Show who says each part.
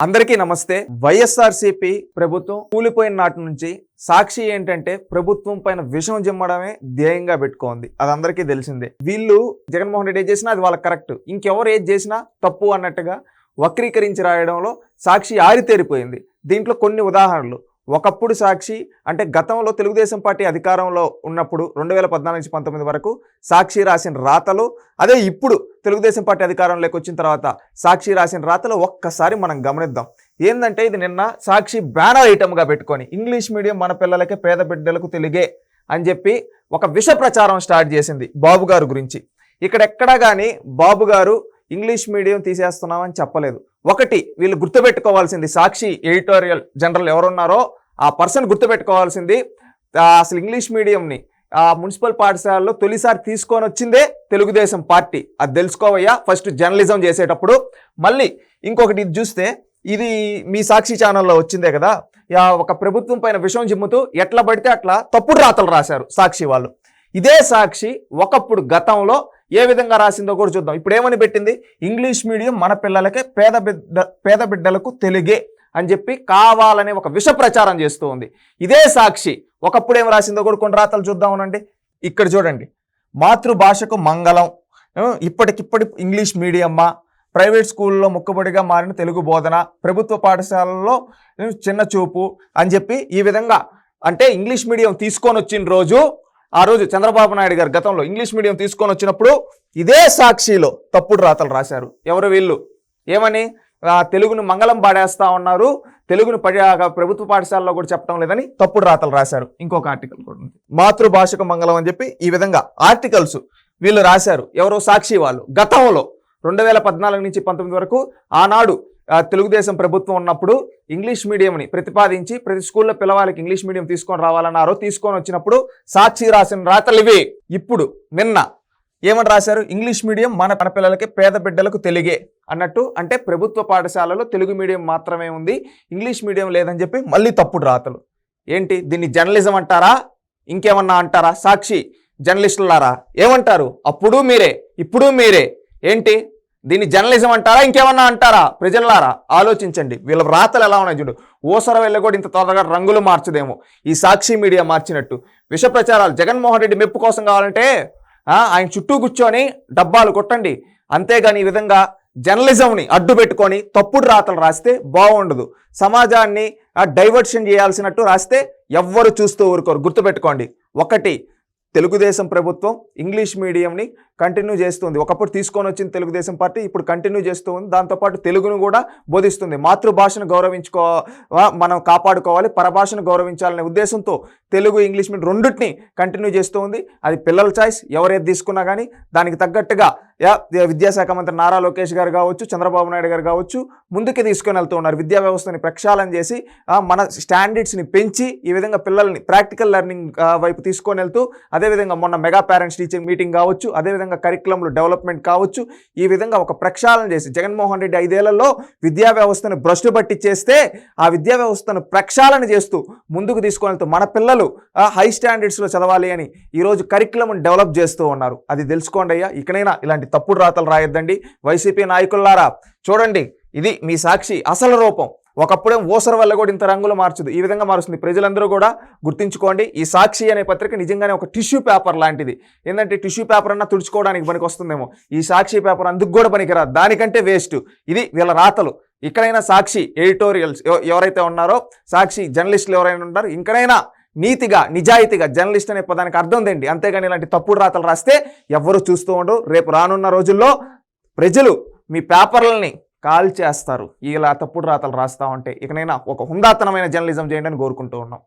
Speaker 1: అందరికీ నమస్తే. వైఎస్ఆర్సీపీ ప్రభుత్వం కూలిపోయిన నాటి నుంచి సాక్షి ఏంటంటే ప్రభుత్వం పైన విషం జిమ్మడమే ధ్యేయంగా పెట్టుకోంది. అది అందరికీ తెలిసిందే. వీళ్ళు జగన్మోహన్ రెడ్డి ఏది చేసినా అది వాళ్ళకి కరెక్ట్, ఇంకెవరు ఏది చేసినా తప్పు అన్నట్టుగా వక్రీకరించి రాయడంలో సాక్షి ఆరితేరిపోయింది. దీంట్లో కొన్ని ఉదాహరణలు. ఒకప్పుడు సాక్షి అంటే గతంలో తెలుగుదేశం పార్టీ అధికారంలో ఉన్నప్పుడు 2014 నుంచి 19 వరకు సాక్షి రాసిన రాతలు, అదే ఇప్పుడు తెలుగుదేశం పార్టీ అధికారంలోకి వచ్చిన తర్వాత సాక్షి రాసిన రాతలు ఒక్కసారి మనం గమనిద్దాం. ఏంటంటే ఇది నిన్న సాక్షి బ్యానర్ ఐటమ్గా పెట్టుకొని ఇంగ్లీష్ మీడియం మన పిల్లలకే పేద బిడ్డలకు తెలుగే అని చెప్పి ఒక విష ప్రచారం స్టార్ట్ చేసింది బాబు గారు గురించి. ఇక్కడెక్కడా కానీ బాబు గారు ఇంగ్లీష్ మీడియం తీసేస్తున్నామని చెప్పలేదు. ఒకటి వీళ్ళు గుర్తుపెట్టుకోవాల్సింది, సాక్షి ఎడిటోరియల్ జనరల్ ఎవరున్నారో ఆ పర్సన్ గుర్తుపెట్టుకోవాల్సింది, అసలు ఇంగ్లీష్ మీడియంని మున్సిపల్ పాఠశాలలో తొలిసారి తీసుకొని వచ్చిందే తెలుగుదేశం పార్టీ. అది తెలుసుకోవయ్యా ఫస్ట్ జర్నలిజం చేసేటప్పుడు. మళ్ళీ ఇంకొకటి ఇది చూస్తే, ఇది మీ సాక్షి ఛానల్లో వచ్చిందే కదా, ఒక ప్రభుత్వం పైన విషం జిమ్ముతూ ఎట్లా పడితే అట్లా తప్పుడు రాతలు రాశారు సాక్షి వాళ్ళు. ఇదే సాక్షి ఒకప్పుడు గతంలో ఏ విధంగా రాసిందో కూడా చూద్దాం. ఇప్పుడు ఏమని పెట్టింది, ఇంగ్లీష్ మీడియం మన పిల్లలకే పేద బిడ్డలకు తెలుగే అని చెప్పి కావాలని ఒక విష ప్రచారం చేస్తూ ఉంది. ఇదే సాక్షి ఒకప్పుడు ఏం రాసిందో కూడా కొన్ని రాతలు చూద్దామనండి. ఇక్కడ చూడండి, మాతృభాషకు మంగళం, ఇప్పటికిప్పటి ఇంగ్లీష్ మీడియమ్మా, ప్రైవేట్ స్కూల్లో ముక్కుబడిగా మారిన తెలుగు బోధన, ప్రభుత్వ పాఠశాలల్లో చిన్న చూపు అని చెప్పి ఈ విధంగా, అంటే ఇంగ్లీష్ మీడియం తీసుకొని వచ్చిన రోజు, ఆ రోజు చంద్రబాబు నాయుడు గారు గతంలో ఇంగ్లీష్ మీడియం తీసుకొని వచ్చినప్పుడు ఇదే సాక్షిలో తప్పుడు రాతలు రాశారు. ఎవరు వీళ్ళు? ఏమని? తెలుగును మంగళం పాడేస్తా ఉన్నారు, తెలుగును ప్రభుత్వ పాఠశాలలో కూడా చెప్పడం లేదని తప్పుడు రాతలు రాశారు. ఇంకొక ఆర్టికల్ కూడా ఉంది, మాతృభాషకు మంగళం అని చెప్పి ఈ విధంగా ఆర్టికల్స్ వీళ్ళు రాశారు. ఎవరో సాక్షి వాళ్ళు గతంలో 2014 నుంచి 19 వరకు ఆనాడు తెలుగుదేశం ప్రభుత్వం ఉన్నప్పుడు ఇంగ్లీష్ మీడియంని ప్రతిపాదించి ప్రతి స్కూల్లో పిల్లవాళ్ళకి ఇంగ్లీష్ మీడియం తీసుకొని రావాలన్నారో, తీసుకొని వచ్చినప్పుడు సాక్షి రాసిన రాతలు ఇవి. ఇప్పుడు నిన్న ఏమని రాశారు, ఇంగ్లీష్ మీడియం మన పిల్లలకి పేద బిడ్డలకు తెలుగే అన్నట్టు. అంటే ప్రభుత్వ పాఠశాలలో తెలుగు మీడియం మాత్రమే ఉంది, ఇంగ్లీష్ మీడియం లేదని చెప్పి మళ్ళీ తప్పుడు రాతలు. ఏంటి దీన్ని జర్నలిజం అంటారా, ఇంకేమన్నా అంటారా? సాక్షి జర్నలిస్టులారా ఏమంటారు? అప్పుడు మీరే ఇప్పుడు మీరే. ఏంటి దీన్ని జర్నలిజం అంటారా, ఇంకేమన్నా అంటారా? ప్రజలారా ఆలోచించండి. వీళ్ళ రాతలు ఎలా ఉన్నాయి చూడు. ఓసర వెళ్ళ కూడా ఇంత త్వరగా రంగులు మార్చదేమో ఈ సాక్షి మీడియా మార్చినట్టు. విష ప్రచారాలు జగన్మోహన్ రెడ్డి మెప్పు కోసం కావాలంటే ఆయన చుట్టూ కూర్చొని డబ్బాలు కొట్టండి, అంతేగాని ఈ విధంగా జర్నలిజంని అడ్డు పెట్టుకొని తప్పుడు రాతలు రాస్తే బాగుండదు. సమాజాన్ని డైవర్షన్ చేయాల్సినట్టు రాస్తే ఎవ్వరు చూస్తూ ఊరుకోరు. గుర్తుపెట్టుకోండి. ఒకటి, తెలుగుదేశం ప్రభుత్వం ఇంగ్లీష్ మీడియంని కంటిన్యూ చేస్తుంది. ఒకప్పుడు తీసుకొని వచ్చింది తెలుగుదేశం పార్టీ, ఇప్పుడు కంటిన్యూ చేస్తూ ఉంది. దాంతోపాటు తెలుగును కూడా బోధిస్తుంది. మాతృభాషను మనం కాపాడుకోవాలి, పరభాషను గౌరవించాలనే ఉద్దేశంతో తెలుగు ఇంగ్లీష్ మీడియం రెండింటిని కంటిన్యూ చేస్తూ ఉంది. అది పిల్లల చాయిస్, ఎవరేది తీసుకున్నా కానీ దానికి తగ్గట్టుగా విద్యాశాఖ మంత్రి నారా లోకేష్ గారు కావచ్చు, చంద్రబాబు నాయుడు గారు కావచ్చు ముందుకు తీసుకొని వెళ్తూ ఉన్నారు. విద్యా వ్యవస్థని ప్రక్షాళన చేసి మన స్టాండర్డ్స్ని పెంచి ఈ విధంగా పిల్లల్ని ప్రాక్టికల్ లెర్నింగ్ వైపు తీసుకొని వెళ్తూ, అదేవిధంగా మొన్న మెగా పేరెంట్స్ టీచింగ్ మీటింగ్ కావచ్చు, అదేవిధంగా కరికులంలో డెవలప్మెంట్ కావచ్చు, ఈ విధంగా ఒక ప్రక్షాళన చేసి జగన్మోహన్ రెడ్డి 5 ఏళ్లలో విద్యా వ్యవస్థను భ్రష్టు పట్టించేస్తే ఆ విద్యా వ్యవస్థను ప్రక్షాళన చేస్తూ ముందుకు తీసుకొని వెళ్తూ మన పిల్లలు హై స్టాండర్డ్స్లో చదవాలి అని ఈరోజు కరికులం డెవలప్ చేస్తూ ఉన్నారు. అది తెలుసుకోండి అయ్యా. ఇకనైనా ఇలాంటి తప్పుడు రాతలు రాయొద్దండి. వైసీపీ నాయకులారా చూడండి, ఇది మీ సాక్షి అసలు రూపం. ఒకప్పుడేం ఓసర వల్ల కూడా ఇంత రంగులు మార్చదు, ఈ విధంగా మారుస్తుంది. ప్రజలందరూ కూడా గుర్తించుకోండి. ఈ సాక్షి అనే పత్రిక నిజంగానే ఒక టిష్యూ పేపర్ లాంటిది. ఏంటంటే టిష్యూ పేపర్ అన్నా తుడుచుకోవడానికి పనికి వస్తుందేమో, ఈ సాక్షి పేపర్ అందుకు కూడా పనికిరాదు, దానికంటే వేస్ట్. ఇది వీళ్ళ రాతలు. ఇక్కడైనా సాక్షి ఎడిటోరియల్స్ ఎవరైతే ఉన్నారో, సాక్షి జర్నలిస్టులు ఎవరైనా ఉన్నారో, ఇంకనైనా నీతిగా నిజాయితీగా జర్నలిస్ట్ అనే పదానికి అర్థం తెండి. అంతేగాని ఇలాంటి తప్పుడు రాతలు రాస్తే ఎవ్వరూ చూస్తూ ఉండరు. రేపు రానున్న రోజుల్లో ప్రజలు మీ పేపర్లని కాల్ చేస్తారు ఇలా తప్పుడు రాతలు రాస్తా ఉంటే. ఇకనైనా ఒక హుందాతనమైన జర్నలిజం చేయండి అని కోరుకుంటూ ఉన్నాం.